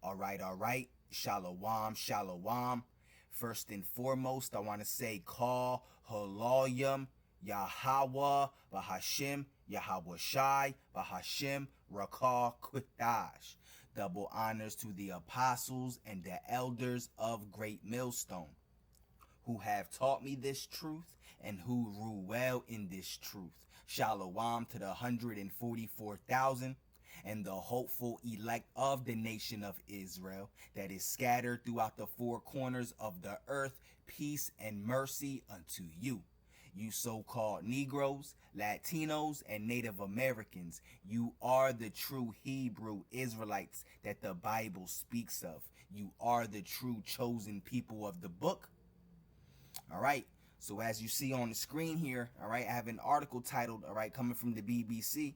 All right. Shalom, shalom. First and foremost, I want to say call Haloyam Yahweh Bahashim Yahweh Shai Bahashim Rakah Quitash. Double honors to the apostles and the elders of Great Millstone, who have taught me this truth and who rule well in this truth. Shalom to the 144,000 and the hopeful elect of the nation of Israel that is scattered throughout the four corners of the earth. Peace and mercy unto you. You so-called Negroes, Latinos, and Native Americans, you are the true Hebrew Israelites that the Bible speaks of. You are the true chosen people of the book. All right. So as you see on the screen here, all right, I have an article titled, all right, coming from the BBC,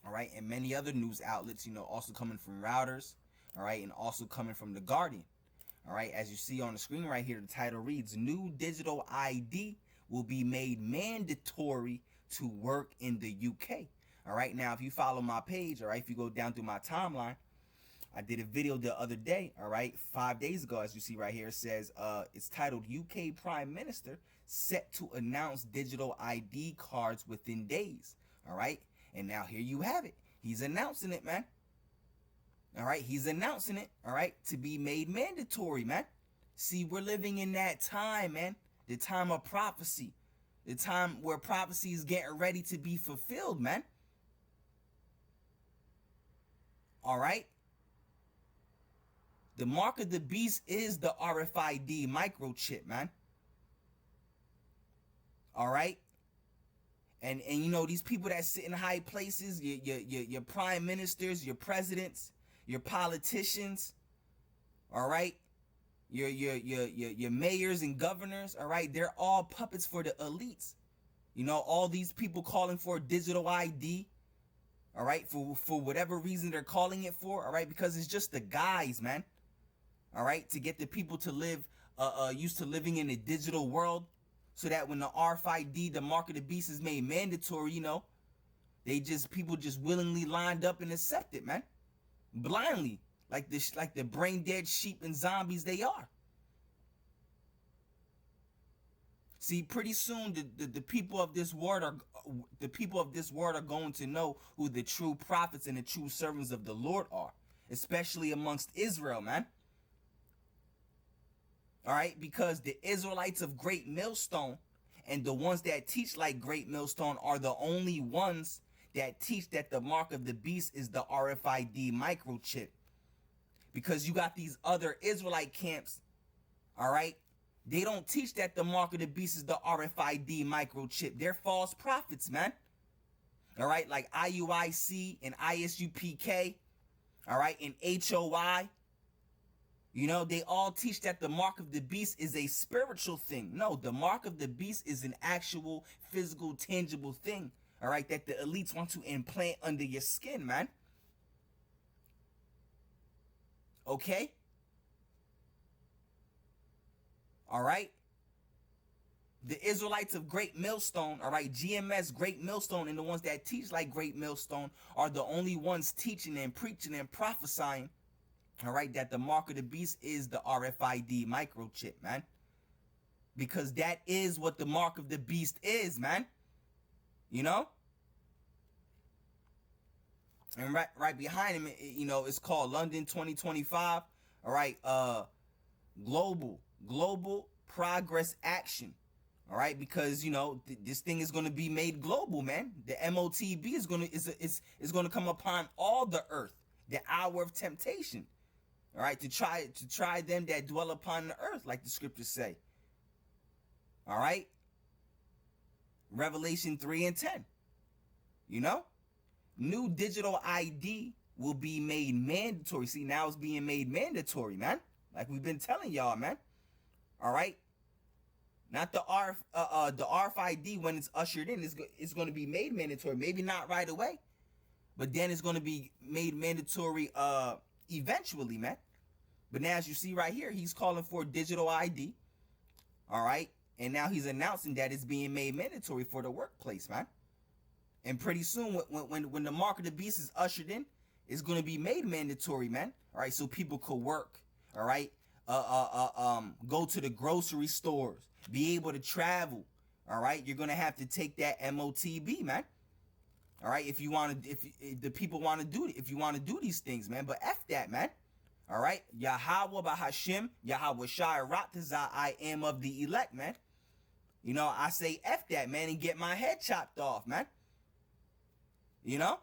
all right, and many other news outlets, also coming from Reuters, all right, and also coming from The Guardian. All right, as you see on the screen right here, the title reads, New digital ID will be made mandatory to work in the UK. All right, now if you follow my page, all right, if you go down through my timeline, I did a video the other day, all right, 5 days ago, as you see right here. It says, it's titled UK Prime Minister set to announce digital ID cards within days, all right? And now here you have it. He's announcing it, man. All right, he's announcing it, all right, to be made mandatory, man. See, we're living in that time, man, the time of prophecy, the time where prophecy is getting ready to be fulfilled, man. All right? The mark of the beast is the RFID microchip, man. All right? And these people that sit in high places, your prime ministers, your presidents, your politicians, all right? Your mayors and governors, all right? They're all puppets for the elites. All these people calling for digital ID, all right? For whatever reason they're calling it for, all right? Because it's just the guise, man. All right, to get the people to live used to living in a digital world, so that when the RFID, the mark of the beast, is made mandatory, people just willingly lined up and accept it, man, blindly, like the brain dead sheep and zombies they are. See, pretty soon the people of this world are going to know who the true prophets and the true servants of the Lord are, especially amongst Israel, man. All right, because the Israelites of Great Millstone and the ones that teach like Great Millstone are the only ones that teach that the mark of the beast is the RFID microchip. Because you got these other Israelite camps, all right, they don't teach that the mark of the beast is the RFID microchip. They're false prophets, man. All right, like IUIC and ISUPK, all right, and HOI. They all teach that the mark of the beast is a spiritual thing. No, the mark of the beast is an actual physical, tangible thing, all right, that the elites want to implant under your skin, man. Okay? All right? The Israelites of Great Millstone, all right, GMS, Great Millstone, and the ones that teach like Great Millstone are the only ones teaching and preaching and prophesying, all right, that the mark of the beast is the RFID microchip, man. Because that is what the mark of the beast is, man. And right behind him, it's called London 2025. All right, global progress action. All right, because this thing is going to be made global, man. The MOTB is going to come upon all the earth, the hour of temptation. All right, to try them that dwell upon the earth, like the scriptures say. All right, Revelation 3 and 10. New digital ID will be made mandatory. See, now it's being made mandatory, man. Like we've been telling y'all, man. All right, not the RFID when it's ushered in. It's going to be made mandatory. Maybe not right away, but then it's going to be made mandatory eventually, man. But now, as you see right here, he's calling for digital ID. All right, and now he's announcing that it's being made mandatory for the workplace, man. And pretty soon, when the mark of the beast is ushered in, is going to be made mandatory, man. All right, so people could work. All right, go to the grocery stores, be able to travel. All right, you're gonna have to take that MOTB, man. All right, if you want to, if the people want to do it, if you want to do these things, man. But F that, man. All right, Yahweh Bahashim, Yahweh Shai Ratazah, I am of the elect, man. You know, I say F that, man, and get my head chopped off, man. You know?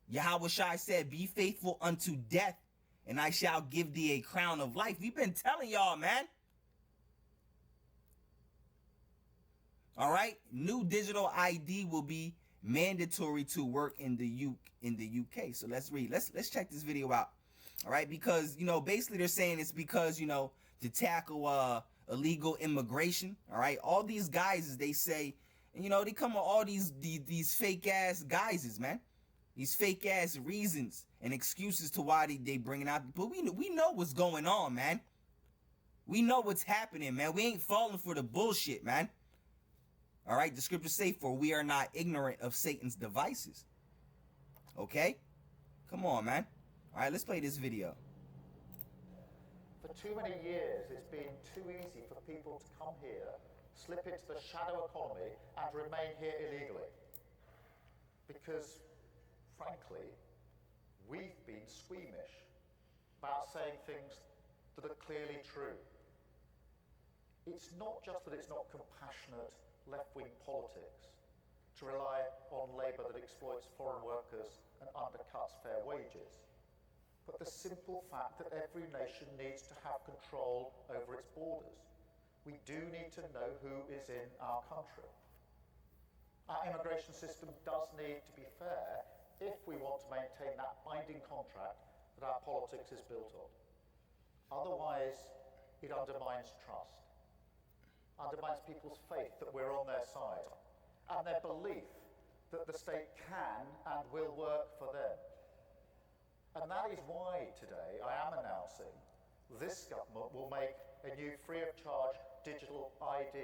Yahweh Shai said, be faithful unto death, and I shall give thee a crown of life. We've been telling y'all, man. All right? New digital ID will be mandatory to work in the UK. So let's read. Let's check this video out. All right? Because, you know, basically they're saying it's because, you know, to tackle illegal immigration. All right? All these guises, they say, and, you know, they come with all these fake ass guises, man. These fake ass reasons and excuses to why they bringing out. But we know what's going on, man. We know what's happening, man. We ain't falling for the bullshit, man. All right, the scriptures say, for we are not ignorant of Satan's devices. Okay? Come on, man. All right, let's play this video. For too many years, it's been too easy for people to come here, slip into the shadow economy, and remain here illegally. Because, frankly, we've been squeamish about saying things that are clearly true. It's not just that it's not compassionate left-wing politics to rely on labour that exploits foreign workers and undercuts fair wages, but the simple fact that every nation needs to have control over its borders. We do need to know who is in our country. Our immigration system does need to be fair if we want to maintain that binding contract that our politics is built on. Otherwise, it undermines trust, undermines people's faith that we're on their side, and their belief that the state can and will work for them. And that is why today I am announcing this government will make a new free of charge digital ID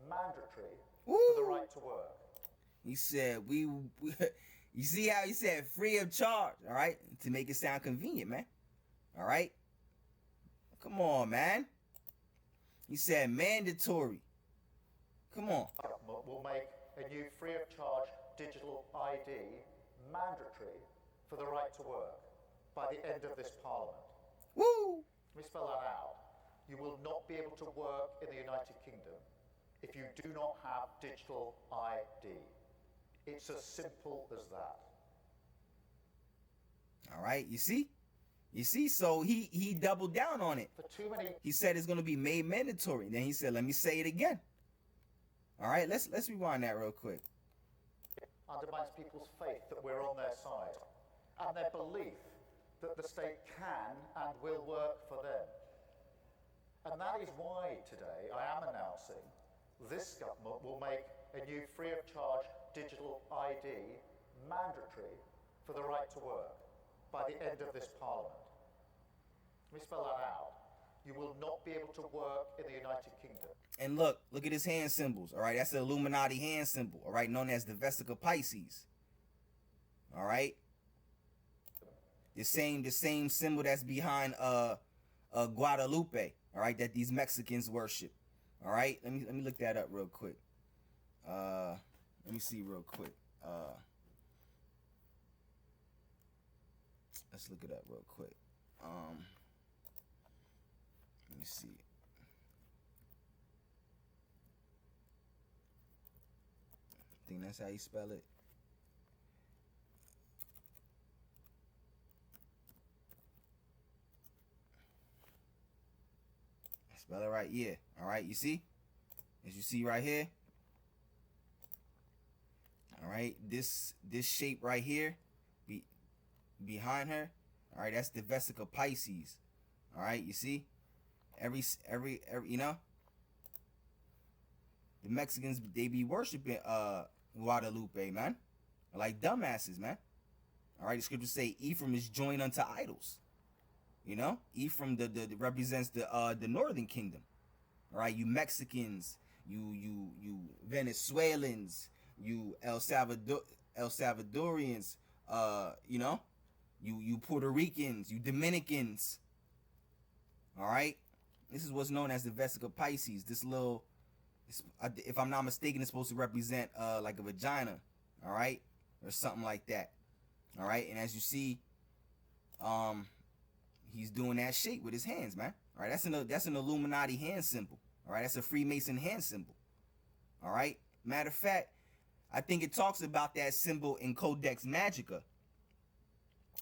mandatory for the right to work. He said you see how he said free of charge, all right? To make it sound convenient, man. All right? Come on, man. He said mandatory. Come on. We'll make a new free of charge digital ID mandatory for the right to work by the end of this parliament. Woo! Let me spell that out. You will not be able to work in the United Kingdom if you do not have digital ID. It's as simple as that. All right, you see? You see, so he doubled down on it. For too many. He said it's going to be made mandatory. Then he said, let me say it again. All right, let's rewind that real quick. Undermines people's faith that we're on their side, and their belief that the state can and will work for them. And that is why today I am announcing this government will make a new free of charge digital ID mandatory for the right to work by the end of this parliament. Let me spell that out. You will not be able to work in the United Kingdom. And look at his hand symbols. All right, that's the Illuminati hand symbol. All right, known as the Vesica Pisces. All right, the same symbol that's behind Guadalupe. All right, that these Mexicans worship. All right, let me look that up real quick. Let me see real quick. Let's look it up real quick. Let me see. I think that's how you spell it. Spell it right, yeah. All right, you see? As you see right here. All right, this shape right here, behind her. All right, that's the Vesica Pisces. All right, you see? Every you know, the Mexicans, they be worshiping Guadalupe, man, like dumbasses, man. All right, the scriptures say Ephraim is joined unto idols. You know, Ephraim the represents the northern kingdom. All right, you Mexicans, you Venezuelans, you El Salvadorians, You know, you Puerto Ricans, you Dominicans. All right, this is what's known as the Vesica Pisces. This little, if I'm not mistaken, it's supposed to represent like a vagina. All right, or something like that. All right, and as you see, he's doing that shape with his hands, man. All right, that's an Illuminati hand symbol. All right, that's a Freemason hand symbol. All right. Matter of fact, I think it talks about that symbol in Codex Magica.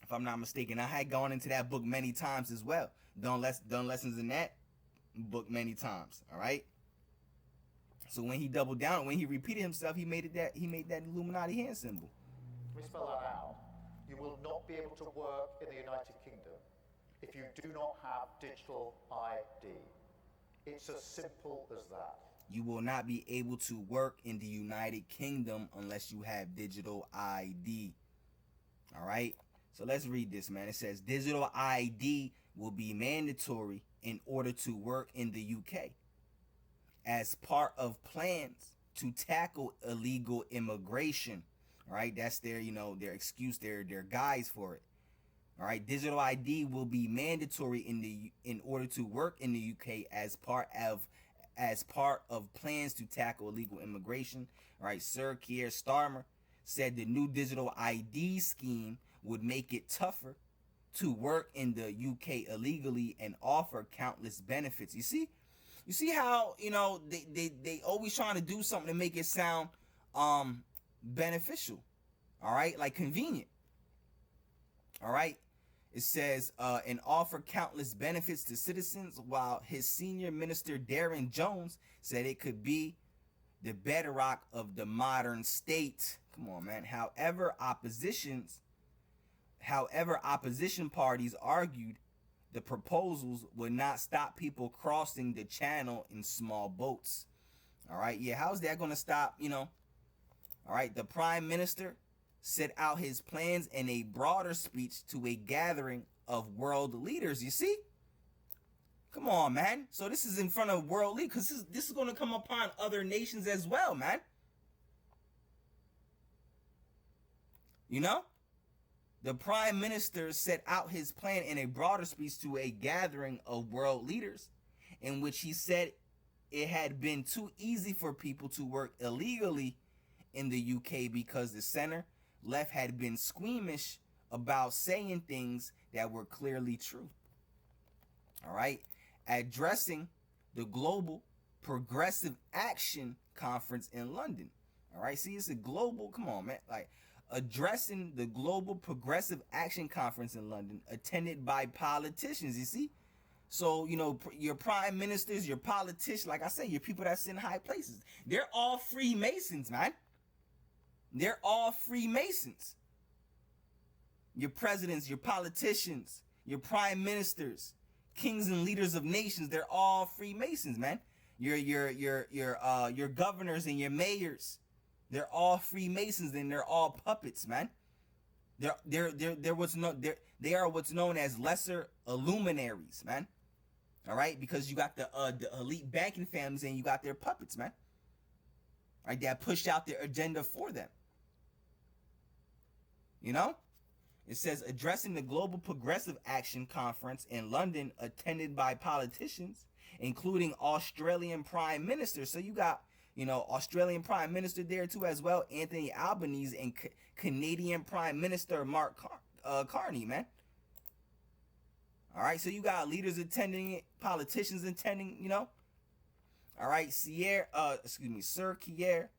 If I'm not mistaken, I had gone into that book many times as well. Done lessons in that book many times. All right. So when he doubled down, when he repeated himself, he made that Illuminati hand symbol. Let me spell that out. You will not be able to work in the United Kingdom if you do not have digital ID. It's as simple as that. You will not be able to work in the United Kingdom unless you have digital ID. All right. So let's read this, man. It says digital ID will be mandatory in order to work in the UK as part of plans to tackle illegal immigration. All right. That's their, their excuse, their guise for it. All right. Digital ID will be mandatory in order to work in the UK as part of plans to tackle illegal immigration. All right, Sir Keir Starmer said the new digital ID scheme would make it tougher to work in the UK illegally and offer countless benefits. You see how, they always trying to do something to make it sound beneficial. All right, like convenient. All right. It says, and offer countless benefits to citizens, while his senior minister, Darren Jones, said it could be the bedrock of the modern state. Come on, man. However, opposition parties argued the proposals would not stop people crossing the channel in small boats. All right. Yeah, how's that going to stop, All right. The prime minister set out his plans in a broader speech to a gathering of world leaders. You see? Come on, man. So this is in front of world leaders, because this is going to come upon other nations as well, man. The prime minister set out his plan in a broader speech to a gathering of world leaders, in which he said it had been too easy for people to work illegally in the UK because the center left had been squeamish about saying things that were clearly true. All right. Addressing the Global Progressive Action Conference in London. All right. See, it's a global, come on, man. Like, addressing the Global Progressive Action Conference in London, attended by politicians. You see? So, your prime ministers, your politicians, like I say, your people that sit in high places, they're all Freemasons, man. They're all Freemasons. Your presidents, your politicians, your prime ministers, kings and leaders of nations, they're all Freemasons, man. Your governors and your mayors, they're all Freemasons, and they're all puppets, man. They are what's known as lesser illuminaries, man. All right, because you got the elite banking families, and you got their puppets, man. All right, that pushed out their agenda for them. It says addressing the Global Progressive Action Conference in London, attended by politicians, including Australian Prime Minister. So you got, Australian Prime Minister there too as well, Anthony Albanese, and Canadian Prime Minister Mark Carney, man. All right, so you got leaders attending it, politicians attending, All right, Sir Keir,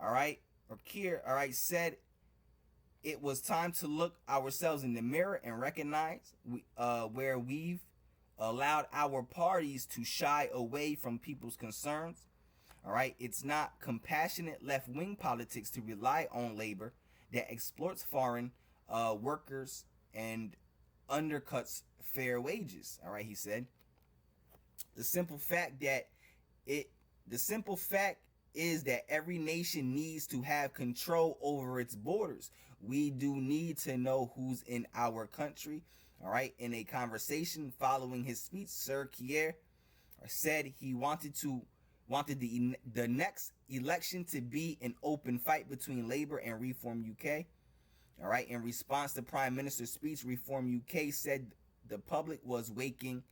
all right, or Keir, all right, said it was time to look ourselves in the mirror and recognize where we've allowed our parties to shy away from people's concerns. All right, it's not compassionate left-wing politics to rely on labor that exploits foreign workers and undercuts fair wages. All right, he said. The simple fact is that every nation needs to have control over its borders. We do need to know who's in our country. All right. In a conversation following his speech, Sir Keir said he wanted the next election to be an open fight between Labour and Reform UK. All right. In response to Prime Minister's speech, Reform UK said the public was waking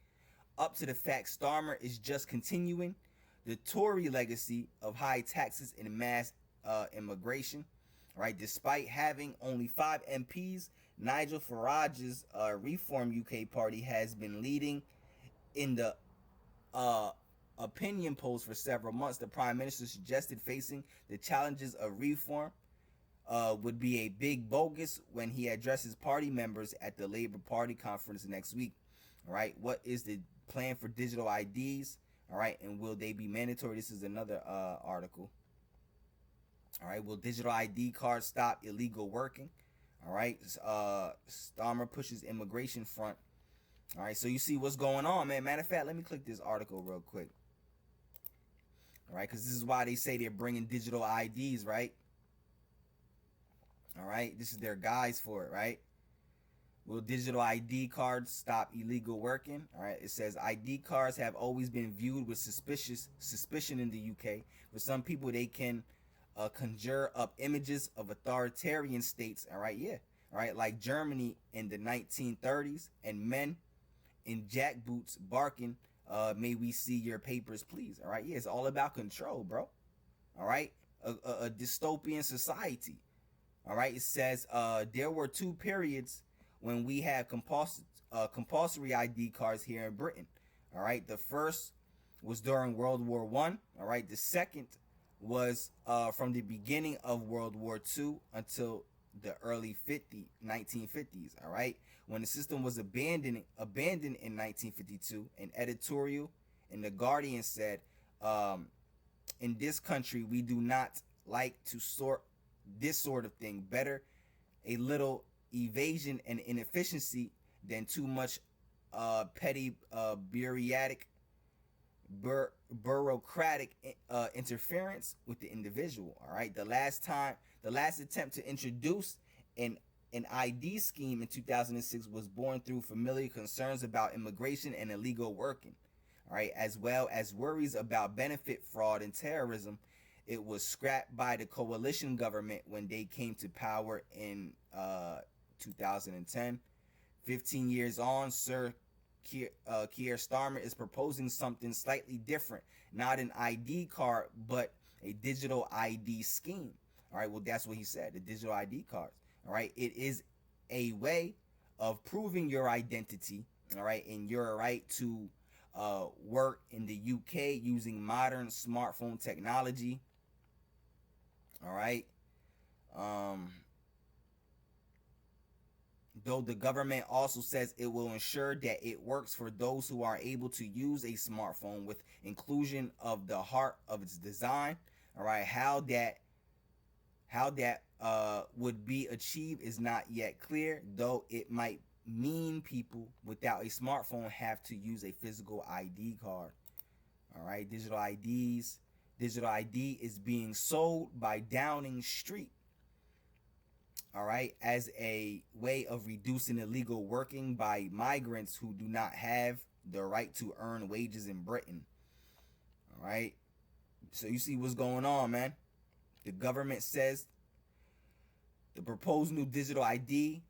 up to the fact Starmer is just continuing the Tory legacy of high taxes and mass immigration. All right. Despite having only 5 MPs, Nigel Farage's Reform UK party has been leading in the opinion polls for several months. The Prime Minister suggested facing the challenges of reform would be a big bogus when he addresses party members at the Labour Party conference next week. All right, what is the plan for digital IDs? All right, and will they be mandatory? This is another article. All right, will digital ID cards stop illegal working? All right, Starmer pushes immigration front. All right, so you see what's going on, man. Matter of fact, let me click this article real quick. All right, because this is why they say they're bringing digital IDs, right? All right, this is their guise for it, right? Will digital ID cards stop illegal working? All right, it says ID cards have always been viewed with suspicion in the UK. For some people, they can conjure up images of authoritarian states. All right, yeah. All right, like Germany in the 1930s, and men in jackboots barking, may we see your papers, please. All right, yeah, it's all about control, bro. All right, a dystopian society. All right, it says there were 2 periods when we had compulsory ID cards here in Britain. All right, the first was during World War I. All right, the second was from the beginning of World War II until the early 1950s. All right, when the system was abandoned in 1952, an editorial in The Guardian said, in this country, we do not like to sort this sort of thing. Better a little evasion and inefficiency than too much petty bureaucratic interference with the individual. All right, the last attempt to introduce an ID scheme in 2006 was born through familiar concerns about immigration and illegal working. All right, as well as worries about benefit fraud and terrorism. It was scrapped by the coalition government when they came to power in 2010. 15 years on, Sir Keir Starmer is proposing something slightly different. Not an ID card, but a digital ID scheme. All right, well, that's what he said, the digital ID cards. All right, it is a way of proving your identity, all right, and your right to work in the UK using modern smartphone technology. All right. Though the government also says it will ensure that it works for those who are able to use a smartphone with inclusion of the heart of its design. All right. How that would be achieved is not yet clear, though it might mean people without a smartphone have to use a physical ID card. All right. Digital ID is being sold by Downing Street, all right, as a way of reducing illegal working by migrants who do not have the right to earn wages in Britain. All right, so you see what's going on, man. The government says the proposed new digital ID,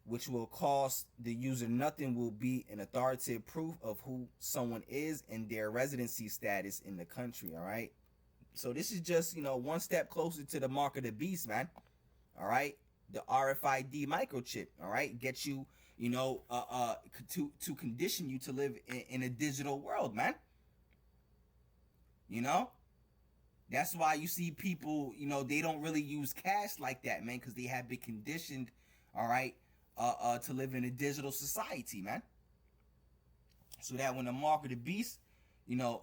which will cost the user nothing, will be an authoritative proof of who someone is and their residency status in the country. All right. So this is just, one step closer to the mark of the beast, man. All right, the RFID microchip. All right, get you, to condition you to live in a digital world, man. That's why you see people, they don't really use cash like that, man, because they have been conditioned, all right, to live in a digital society, man. So that when the mark of the beast,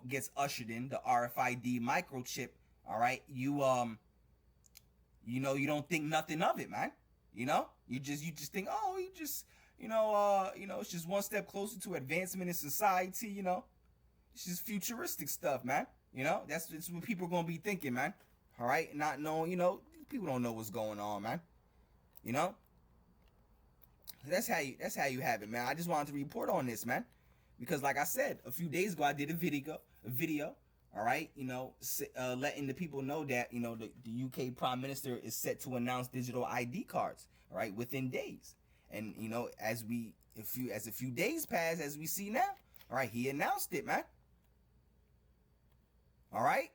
gets ushered in, the RFID microchip, all right, you don't think nothing of it, man. You just think, oh, it's just one step closer to advancement in society, it's just futuristic stuff, man. That's what people are gonna be thinking, man. All right, not knowing, people don't know what's going on, man. That's how you have it, man. I just wanted to report on this, man. Because like I said, a few days ago, I did a video, all right, letting the people know that, the UK Prime Minister is set to announce digital ID cards, all right, within days. And you know, as a few days pass, as we see now, all right, he announced it, man. All right,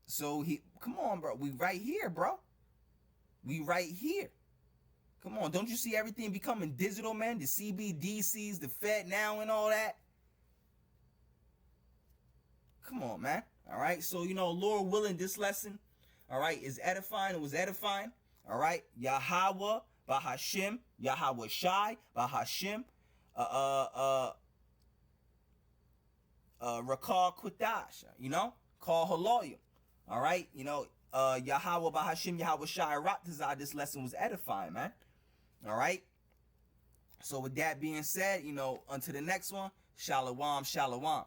so come on, bro, we right here, bro. We right here. Come on, don't you see everything becoming digital, man? The CBDCs, the Fed now, and all that. Come on, man. All right, so you know, Lord willing, this lesson, all right, is edifying. It was edifying. All right, Yahweh, Bahashim, Yahweh Shai, Bahashim, Rakal Qudash, you know, call Haloyim. All right, you know, Yahweh, Bahashim, Yahweh Shai, Raptazah, this lesson was edifying, man. All right, so with that being said, you know, unto the next one, Shalom, Shalom.